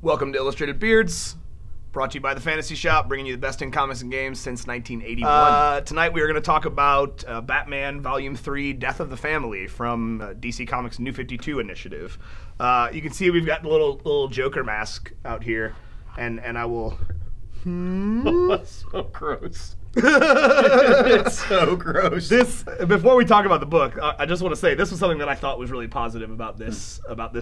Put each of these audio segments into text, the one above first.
Welcome to Illustrated Beards, brought to you by the Fantasy Shop, bringing you the best in comics and games since 1981. Tonight we are going to talk about Batman Volume 3, Death of the Family from DC Comics' New 52 initiative. You can see we've got the little Joker mask out here, and I will... That's so gross. It's so gross. Before we talk about the book, I just want to say this was something that I thought was really positive about this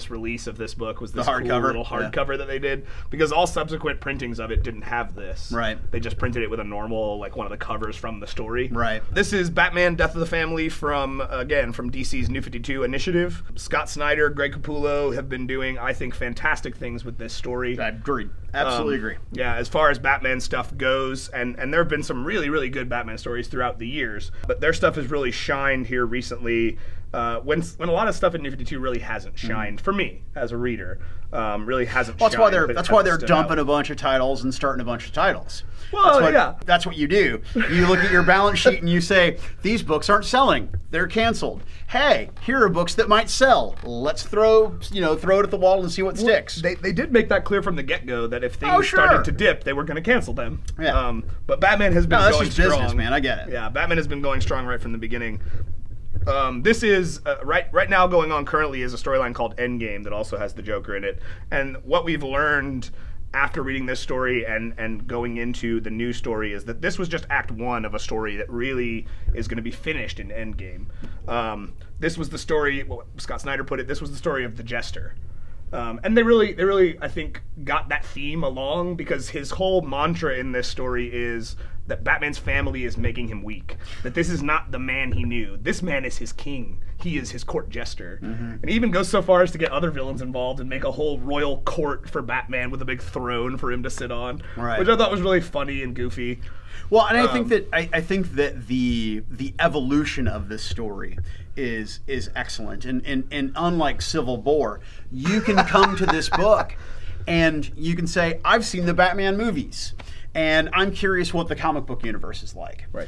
release of this book, was this cool little hardcover that they did, because all subsequent printings of it didn't have this. Right. They just printed it with a normal, like one of the covers from the story. Right. This is Batman: Death of the Family from DC's New 52 initiative. Scott Snyder, Greg Capullo have been doing, I think, fantastic things with this story. I agree. Absolutely agree. Yeah, as far as Batman stuff goes, and there have been some really good Batman stories throughout the years, but their stuff has really shined here recently, when a lot of stuff in New 52 really hasn't shined, for me as a reader. Really hasn't shined. That's why they're dumping a bunch of titles and starting a bunch of titles. Well, that's what you do. You look at your balance sheet and you say, these books aren't selling. They're canceled. Hey, here are books that might sell. Let's throw it at the wall and see what sticks. They did make that clear from the get-go that if things started to dip, they were going to cancel them. Yeah. But Batman has been going strong. Business, man. I get it. Yeah, Batman has been going strong right from the beginning. This is right now going on currently is a storyline called Endgame that also has the Joker in it. And what we've learned after reading this story and going into the new story is that this was just Act 1 of a story that really is going to be finished in Endgame. This was the story, well, Scott Snyder put it, this was the story of the Jester. And they really, I think, got that theme along, because his whole mantra in this story is that Batman's family is making him weak. That this is not the man he knew. This man is his king. He is his court jester. And he even goes so far as to get other villains involved and make a whole royal court for Batman with a big throne for him to sit on, which I thought was really funny and goofy. Well, and I think that the evolution of this story is excellent, and unlike Civil War, you can come to this book and you can say, I've seen the Batman movies, and I'm curious what the comic book universe is like. Right.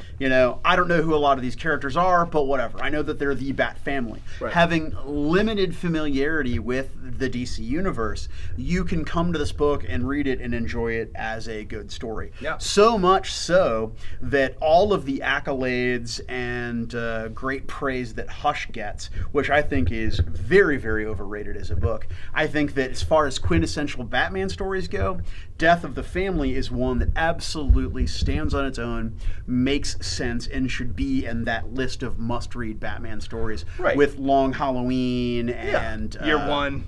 I don't know who a lot of these characters are, but whatever. I know that they're the Bat family. Right. Having limited familiarity with the DC universe, you can come to this book and read it and enjoy it as a good story. Yeah. So much so that all of the accolades and great praise that Hush gets, which I think is very, very overrated as a book, I think that as far as quintessential Batman stories go, Death of the Family is one that absolutely stands on its own, makes sense, and should be in that list of must-read Batman stories, with Long Halloween and Year One,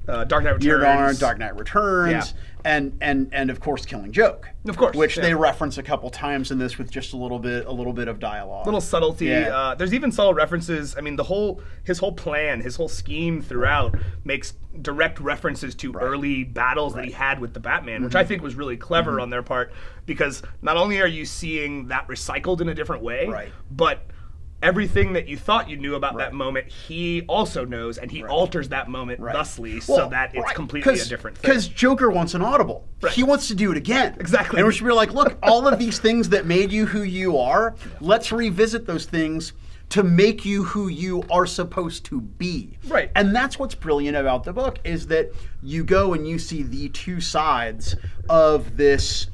Dark Knight Returns, Dark Knight Returns, and of course Killing Joke, of course, which they reference a couple times in this with just a little bit of dialogue, little subtlety. There's even subtle references. I mean, his whole plan, his whole scheme throughout makes direct references to early battles that he had with the Batman, which I think was really clever on their part, because not only are you seeing that recycled in a different way, but everything that you thought you knew about that moment, he also knows, and he alters that moment thusly so that it's completely a different thing. Because Joker wants an audible. He wants to do it again. Exactly. And we should be like, look, all of these things that made you who you are, let's revisit those things to make you who you are supposed to be. Right. And that's what's brilliant about the book, is that you go and you see the two sides of this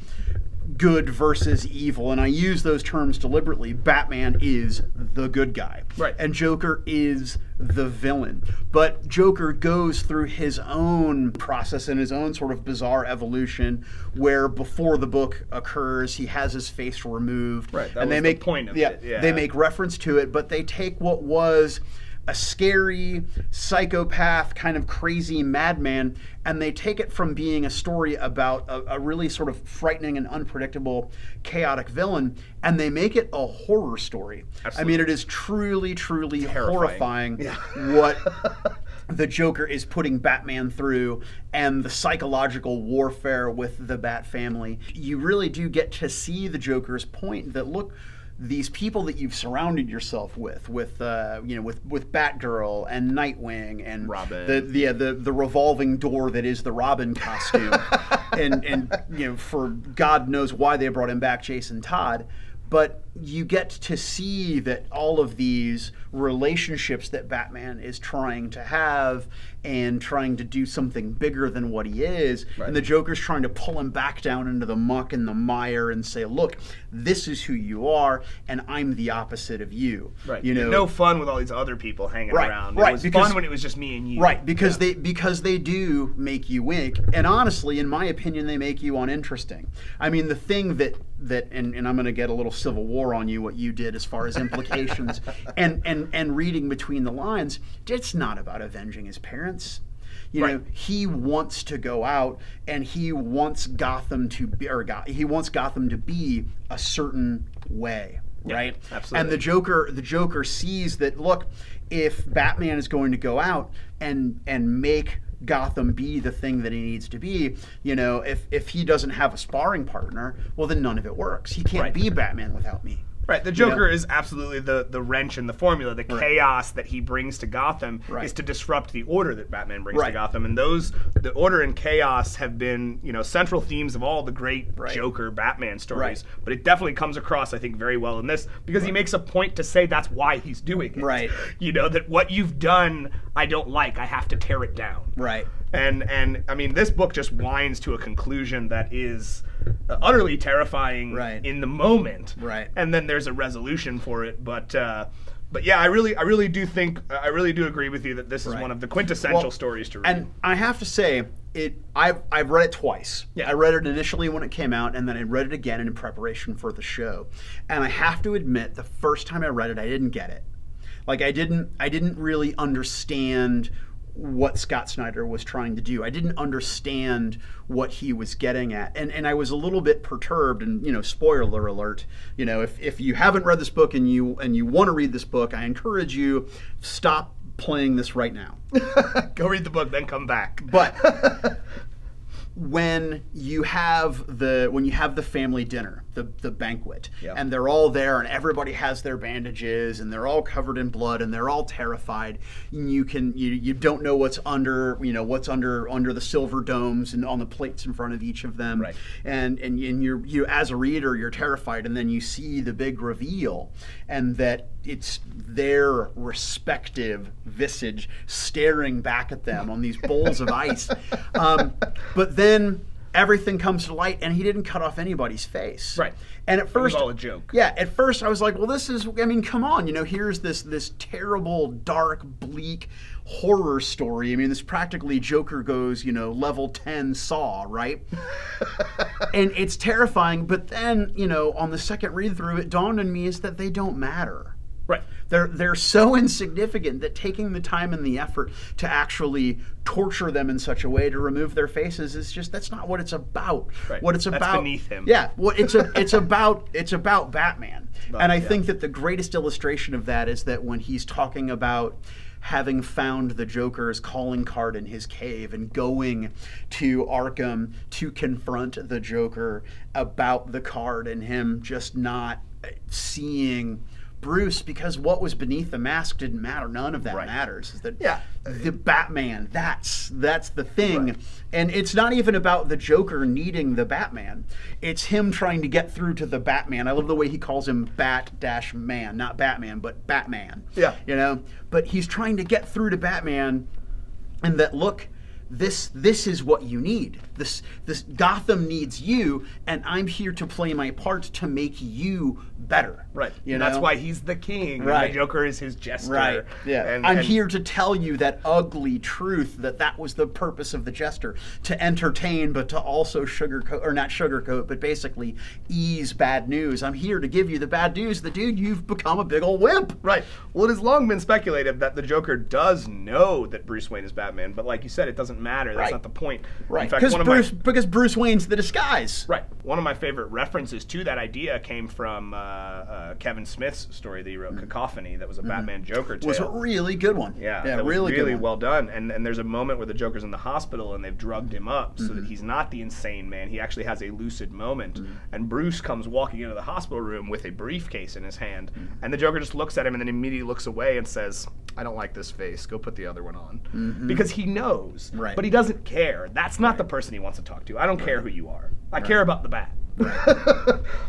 good versus evil, and I use those terms deliberately. Batman is the good guy, and Joker is the villain. But Joker goes through his own process and his own sort of bizarre evolution, where before the book occurs, he has his face removed, and they make point of it. They make reference to it, but they take what was a scary psychopath, kind of crazy madman, and they take it from being a story about a really sort of frightening and unpredictable, chaotic villain, and they make it a horror story. Absolutely. I mean, it is truly, truly horrifying what the Joker is putting Batman through, and the psychological warfare with the Bat family. You really do get to see the Joker's point that, look, these people that you've surrounded yourself with Batgirl and Nightwing and Robin, the revolving door that is the Robin costume, and for God knows why they brought him back, Jason Todd. But you get to see that all of these relationships that Batman is trying to have and trying to do something bigger than what he is. Right. And the Joker's trying to pull him back down into the muck and the mire and say, look, this is who you are, and I'm the opposite of you. Right. You know, no fun with all these other people hanging around. Right. It was Because, fun when it was just me and you. Right, because they do make you wink, and honestly, in my opinion, they make you uninteresting. I mean, the thing that and I'm going to get a little Civil War on you, what you did as far as implications, and reading between the lines, it's not about avenging his parents. You know, he wants to go out and he wants Gotham to be, he wants Gotham to be a certain way, right? Absolutely. And the Joker sees that, look, if Batman is going to go out and make Gotham be the thing that he needs to be, you know, if he doesn't have a sparring partner, well, then none of it works. He can't be Batman without me. Right, the Joker is absolutely the wrench in the formula. The chaos that he brings to Gotham is to disrupt the order that Batman brings to Gotham, and the order and chaos have been, you know, central themes of all the great Joker Batman stories. But it definitely comes across, I think, very well in this, because he makes a point to say that's why he's doing it. Right, you know, that what you've done, I don't like. I have to tear it down. Right. And I mean, this book just winds to a conclusion that is utterly terrifying in the moment. Right. And then there's a resolution for it, but yeah, I really do agree with you that this is one of the quintessential stories to read. And I have to say, I've read it twice. Yeah. I read it initially when it came out, and then I read it again in preparation for the show. And I have to admit, the first time I read it, I didn't get it. Like, I didn't really understand what Scott Snyder was trying to do. I didn't understand what he was getting at, and I was a little bit perturbed. And, you know, spoiler alert, you know, if you haven't read this book and you want to read this book, I encourage you, stop playing this right now. Go read the book, then come back. But when you have the family dinner, the banquet, and they're all there, and everybody has their bandages, and they're all covered in blood, and they're all terrified. You don't know what's under the silver domes and on the plates in front of each of them, and you as a reader, you're terrified, and then you see the big reveal, and that it's their respective visage staring back at them on these bowls of ice. But then everything comes to light, and he didn't cut off anybody's face. Right. And at first, it was all a joke. Yeah. At first, I was like, well, this is, I mean, come on, you know, here's this terrible, dark, bleak horror story. I mean, this practically Joker goes, you know, level 10 Saw, right? And it's terrifying. But then, you know, on the second read through, it dawned on me is that they don't matter. Right. They're so insignificant that taking the time and the effort to actually torture them in such a way to remove their faces is just, that's not what it's about. Right. What it's about, that's beneath him. Yeah. Well, it's about Batman. And I think that the greatest illustration of that is that when he's talking about having found the Joker's calling card in his cave and going to Arkham to confront the Joker about the card, and him just not seeing Bruce, because what was beneath the mask didn't matter. None of that matters. Is that the Batman? That's the thing. Right. And it's not even about the Joker needing the Batman. It's him trying to get through to the Batman. I love the way he calls him Bat-Man, not Batman, but Batman. Yeah. You know, but he's trying to get through to Batman, and that, look, this is what you need. This Gotham needs you, and I'm here to play my part to make you better. Right. You know? That's why he's the king. Right. And the Joker is his jester. Right. Yeah. And I'm here to tell you that ugly truth, that was the purpose of the jester, to entertain, but to also sugarcoat, or not sugarcoat, but basically ease bad news. I'm here to give you the bad news. The dude, you've become a big old wimp. Right. Well, it has long been speculated that the Joker does know that Bruce Wayne is Batman, but like you said, it doesn't matter. That's not the point. Right. In fact, because Bruce Wayne's the disguise. Right. One of my favorite references to that idea came from Kevin Smith's story that he wrote, Cacophony, that was a Batman Joker tale. It was a really good one. Yeah, that really good one. Well done. And there's a moment where the Joker's in the hospital and they've drugged him up so that he's not the insane man. He actually has a lucid moment. And Bruce comes walking into the hospital room with a briefcase in his hand. And the Joker just looks at him and then immediately looks away and says, I don't like this face. Go put the other one on. Because he knows. Right. But he doesn't care. That's not the person he wants to talk to. I don't care who you are. I care about the bat.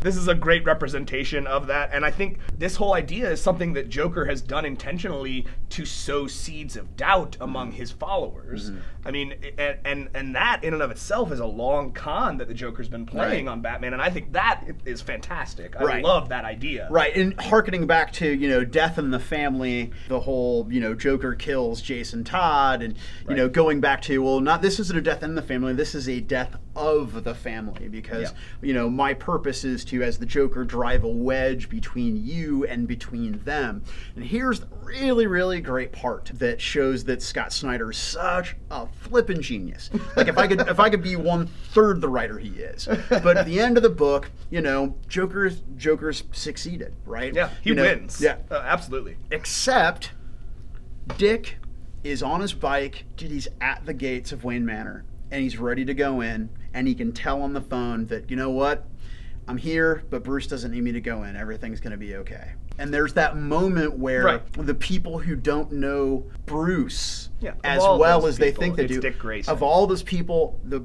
This is a great representation of that, and I think this whole idea is something that Joker has done intentionally to sow seeds of doubt among his followers. I mean, and that in and of itself is a long con that the Joker's been playing on Batman, and I think that is fantastic. I love that idea. Right, and hearkening back to, you know, Death in the Family, the whole, you know, Joker kills Jason Todd, and, you know, going back to, well, not this isn't a death in the family, this is a death of the family, because, you know, my purpose is to, as the Joker, drive a wedge between you and between them. And here's the really, really great part that shows that Scott Snyder is such a flippin' genius. Like, if I could be 1/3 the writer he is. But at the end of the book, you know, Joker's succeeded, right? Yeah, he wins. Yeah, absolutely. Except Dick is on his bike, he's at the gates of Wayne Manor, and he's ready to go in, and he can tell on the phone that, you know what, I'm here, but Bruce doesn't need me to go in. Everything's going to be okay. And there's that moment where the people who don't know Bruce as well as they think they do, Dick Grayson. of all those people, the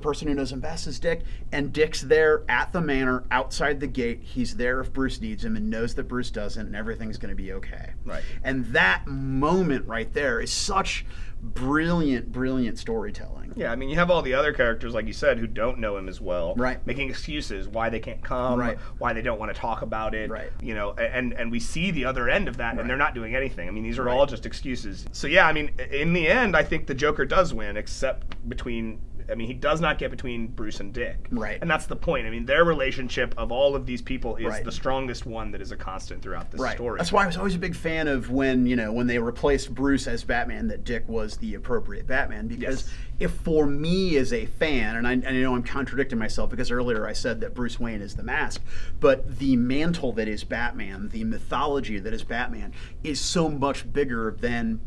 person who knows him best is Dick, and Dick's there at the manor outside the gate. He's there if Bruce needs him and knows that Bruce doesn't, and everything's going to be okay. Right. And that moment right there is such brilliant storytelling. Yeah, I mean, you have all the other characters, like you said, who don't know him as well, making excuses why they can't come, why they don't want to talk about it, you know, and we see the other end of that, and they're not doing anything. I mean, these are all just excuses. So yeah, I mean, in the end, I think the Joker does win, except between, I mean, he does not get between Bruce and Dick. Right. And that's the point. I mean, their relationship of all of these people is the strongest one that is a constant throughout this story. That's why I was always a big fan of when, you know, when they replaced Bruce as Batman, that Dick was the appropriate Batman, because if for me as a fan, and I know I'm contradicting myself because earlier I said that Bruce Wayne is the mask, but the mantle that is Batman, the mythology that is Batman, is so much bigger than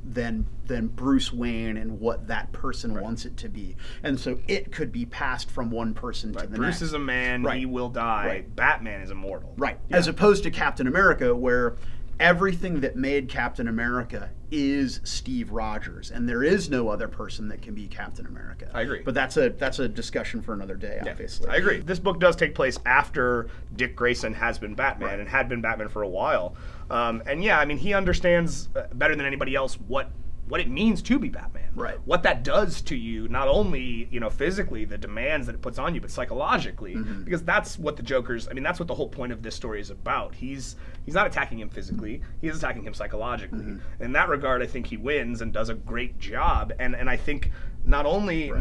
Bruce Wayne and what that person wants it to be. And so it could be passed from one person to the next. Bruce is a man, he will die. Batman is immortal. Right. Yeah. As opposed to Captain America, where everything that made Captain America is Steve Rogers, and there is no other person that can be Captain America. I agree. But that's a discussion for another day, obviously. I agree. This book does take place after Dick Grayson has been Batman and had been Batman for a while. And yeah, I mean, he understands better than anybody else what it means to be Batman. Right. What that does to you, not only, you know, physically, the demands that it puts on you, but psychologically. Because that's what the Joker's, I mean, that's what the whole point of this story is about. He's not attacking him physically, he is attacking him psychologically. In that regard, I think he wins and does a great job. And I think not only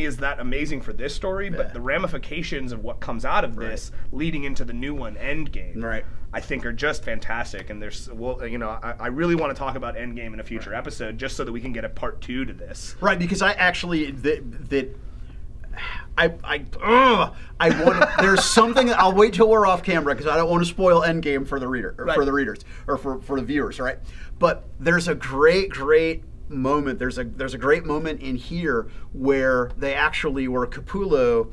is that amazing for this story, but the ramifications of what comes out of this leading into the new one, Endgame, I think are just fantastic. And there's, well, you know, I really want to talk about Endgame in a future episode, just so that we can get a part 2 to this. Right, because I actually I want. There's something. I'll wait till we're off camera because I don't want to spoil Endgame for the reader, or for the readers, or for the viewers, right? But there's a great moment. There's a great moment in here where Capullo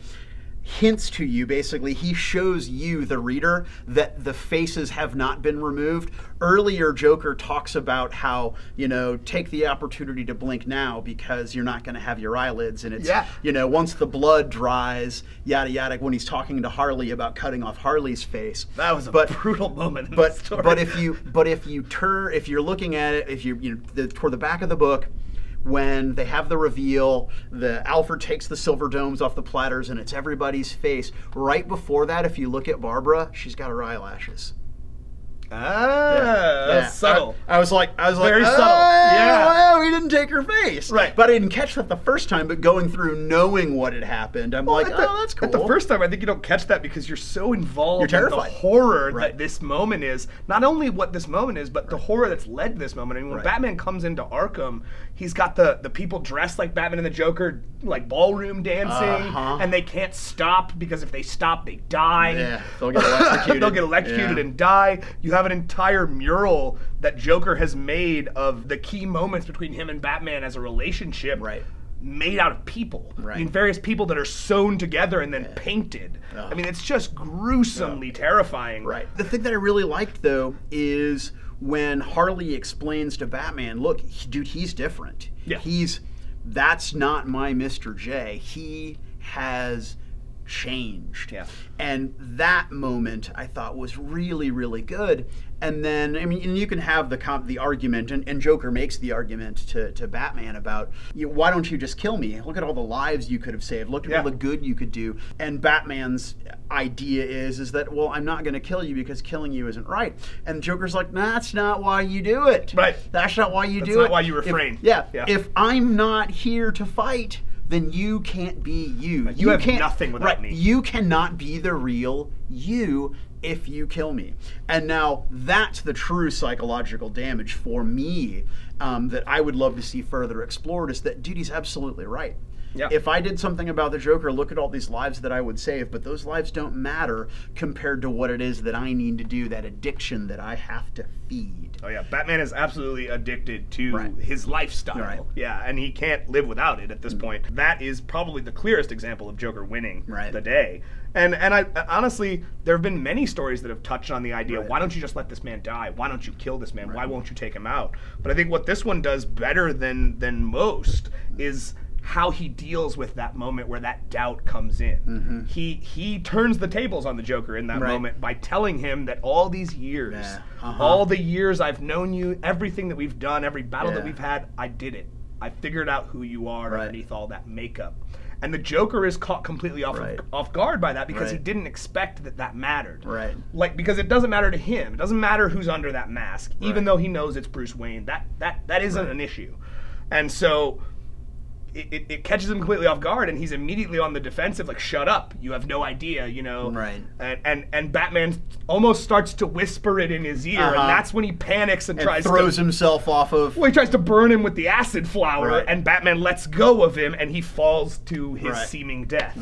hints to you, basically, he shows you, the reader, that the faces have not been removed. Earlier, Joker talks about how, you know, take the opportunity to blink now because you're not going to have your eyelids, and it's, you know, once the blood dries, yada yada, when he's talking to Harley about cutting off Harley's face. That was a brutal moment in the story. But if you're looking at it, toward the back of the book, when they have the reveal, Alfred takes the silver domes off the platters and it's everybody's face. Right before that, if you look at Barbara, she's got her eyelashes. That's subtle. I was like, very subtle. Yeah, he didn't take her face. Right. But I didn't catch that the first time. But going through knowing what had happened, I'm like, oh, that's cool. At the first time, I think you don't catch that because you're so involved in the horror that this moment is. Not only what this moment is, but the horror that's led to this moment. I mean, when Batman comes into Arkham, he's got the people dressed like Batman and the Joker, like ballroom dancing, and they can't stop because if they stop, they die. Yeah, they'll get electrocuted. They'll get electrocuted and die. You have an entire mural that Joker has made of the key moments between him and Batman as a relationship, made out of people. I mean, various people that are sewn together and then painted. I mean, it's just gruesomely terrifying. The thing that I really liked, though, is when Harley explains to Batman, look, dude, he's different. That's not my Mr. J. He has changed. Yeah. And that moment I thought was really, really good. And then, I mean, and you can have the argument, and Joker makes the argument to Batman about, why don't you just kill me? Look at all the lives you could have saved. Look at all the good you could do. And Batman's idea is that, well, I'm not going to kill you because killing you isn't right. And Joker's like, nah, that's not why you do it. Right. That's not why you do it. That's not why you refrain. If I'm not here to fight, then you can't be you. You have nothing without me. You cannot be the real you if you kill me. And now that's the true psychological damage for me that I would love to see further explored, is that Duty's absolutely right. Yeah. If I did something about the Joker, look at all these lives that I would save, but those lives don't matter compared to what it is that I need to do, that addiction that I have to feed. Oh yeah, Batman is absolutely addicted to his lifestyle. Right. Yeah, and he can't live without it at this point. That is probably the clearest example of Joker winning the day. And I honestly, there have been many stories that have touched on the idea, why don't you just let this man die? Why don't you kill this man? Why won't you take him out? But I think what this one does better than most is how he deals with that moment where that doubt comes in. He turns the tables on the Joker in that moment by telling him that all these years, all the years I've known you, everything that we've done, every battle that we've had, I did it. I figured out who you are underneath all that makeup. And the Joker is caught completely off guard by that because he didn't expect that mattered. Like, because it doesn't matter to him. It doesn't matter who's under that mask, even though he knows it's Bruce Wayne. That isn't an issue. And so it catches him completely off guard, and he's immediately on the defensive, like, shut up, you have no idea, you know. And Batman almost starts to whisper it in his ear, and that's when he panics and tries throws himself off of... Well, he tries to burn him with the acid flower, and Batman lets go of him, and he falls to his seeming death.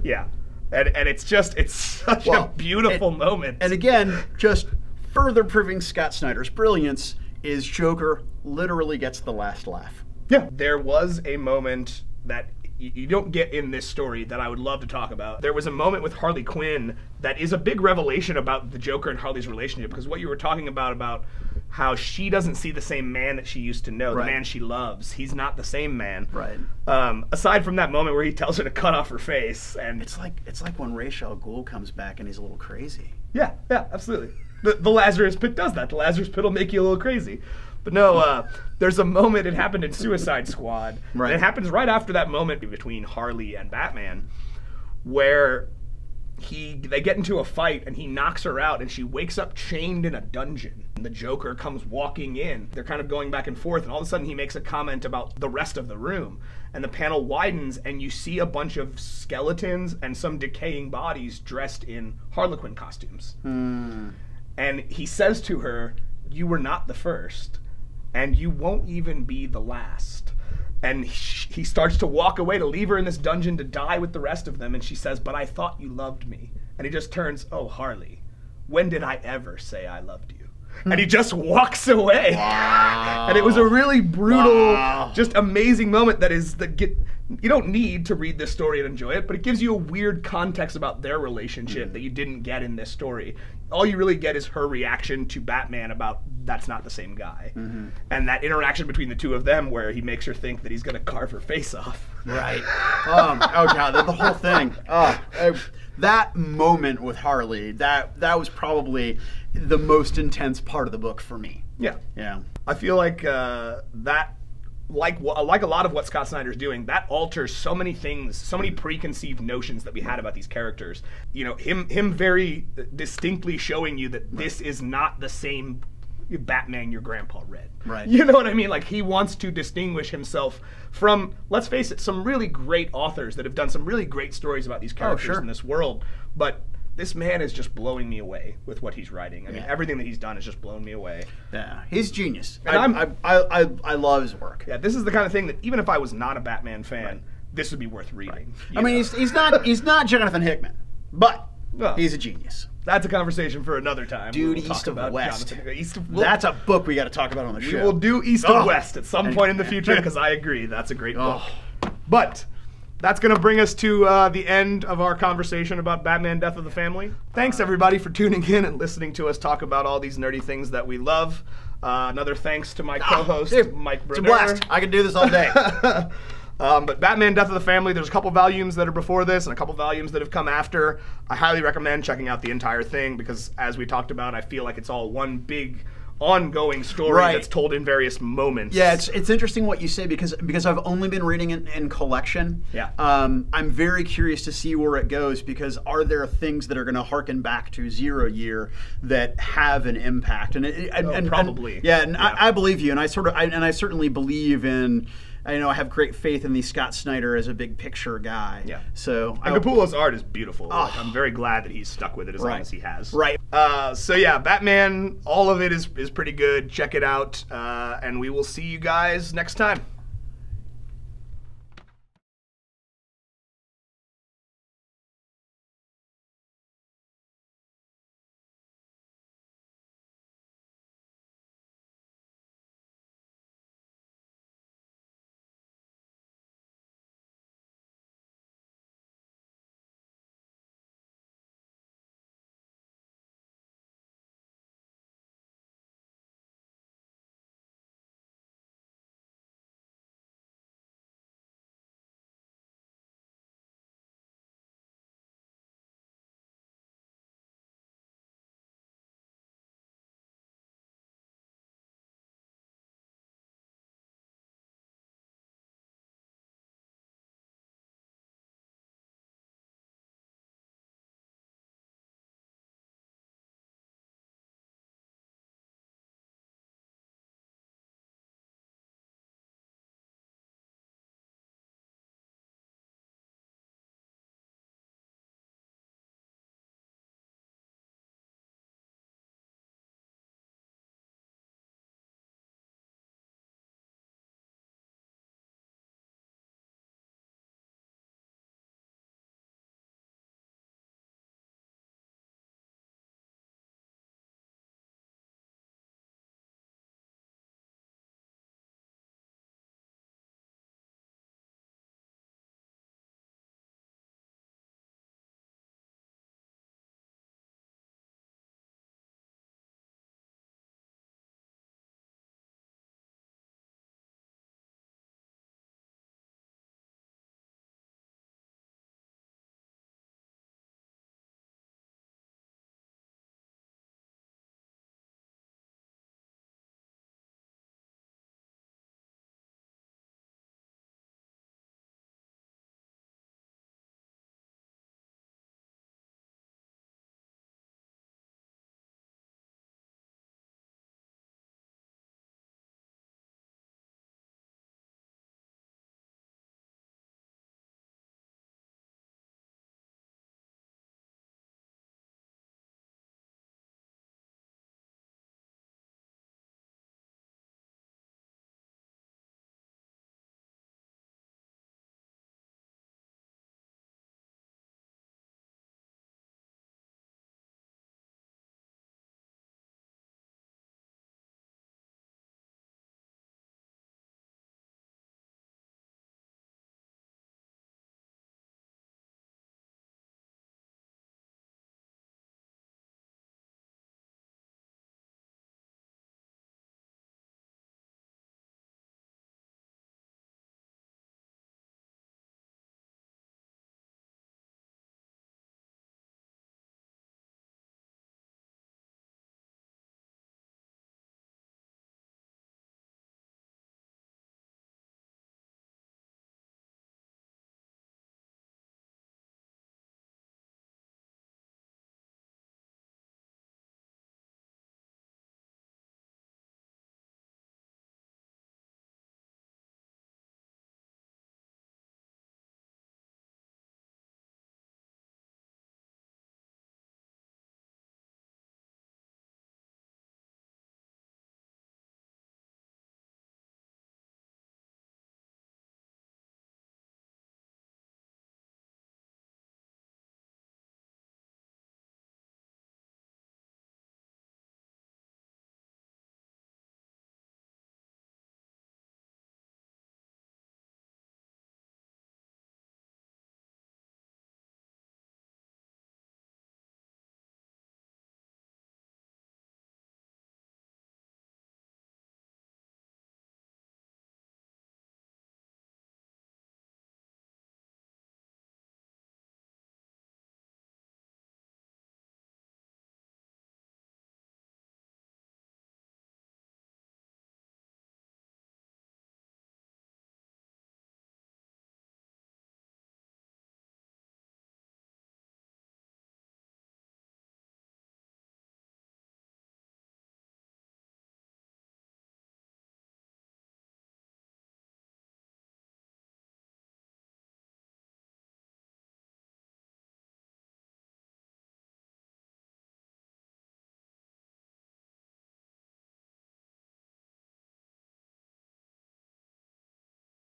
Yeah. And it's such a beautiful moment. And again, just further proving Scott Snyder's brilliance is Joker literally gets the last laugh. Yeah, there was a moment that you don't get in this story that I would love to talk about. There was a moment with Harley Quinn that is a big revelation about the Joker and Harley's relationship, because what you were talking about how she doesn't see the same man that she used to know, the man she loves. He's not the same man. Aside from that moment where he tells her to cut off her face, and it's like when Ra's al Ghul comes back and he's a little crazy. Yeah, absolutely. The Lazarus Pit does that. The Lazarus Pit will make you a little crazy. But no, there's a moment, it happened in Suicide Squad, and it happens right after that moment between Harley and Batman, where they get into a fight, and he knocks her out, and she wakes up chained in a dungeon. And the Joker comes walking in. They're kind of going back and forth, and all of a sudden he makes a comment about the rest of the room. And the panel widens, and you see a bunch of skeletons and some decaying bodies dressed in Harlequin costumes. And he says to her, you were not the first. And you won't even be the last. And he starts to walk away to leave her in this dungeon to die with the rest of them. And she says, but I thought you loved me. And he just turns, oh, Harley, when did I ever say I loved you? And he just walks away. And it was a really brutal, just amazing moment you don't need to read this story and enjoy it, but it gives you a weird context about their relationship that you didn't get in this story. All you really get is her reaction to Batman about that's not the same guy. And that interaction between the two of them where he makes her think that he's going to carve her face off. Oh God, the whole thing. That moment with Harley, that was probably the most intense part of the book for me. Yeah. Yeah. I feel like like a lot of what Scott Snyder's doing, that alters so many things, so many preconceived notions that we had about these characters. You know, him very distinctly showing you that this is not the same Batman your grandpa read. You know what I mean? Like, he wants to distinguish himself from, let's face it, some really great authors that have done some really great stories about these characters in this world. But this man is just blowing me away with what he's writing. I mean, everything that he's done has just blown me away. Yeah, he's genius. And I love his work. Yeah, this is the kind of thing that even if I was not a Batman fan, this would be worth reading. I mean, he's not Jonathan Hickman, but he's a genius. That's a conversation for another time. Dude, East of West. That's a book we got to talk about on the show. We will do East of West at some point in the future, because I agree, that's a great book. But that's going to bring us to the end of our conversation about Batman Death of the Family. Thanks, everybody, for tuning in and listening to us talk about all these nerdy things that we love. Another thanks to my co-host, Mike Brenner. It's a blast. I could do this all day. But Batman Death of the Family, there's a couple volumes that are before this and a couple volumes that have come after. I highly recommend checking out the entire thing because, as we talked about, I feel like it's all one big ongoing story that's told in various moments. Yeah, it's interesting what you say because I've only been reading it in collection. Yeah. I'm very curious to see where it goes because are there things that are going to harken back to Zero Year that have an impact? And probably. I believe you, and I certainly believe in. I have great faith in Scott Snyder as a big picture guy. Yeah. So and Capullo's art is beautiful. Like, I'm very glad that he's stuck with it as long as he has. Right. So yeah, Batman, all of it is pretty good. Check it out, and we will see you guys next time.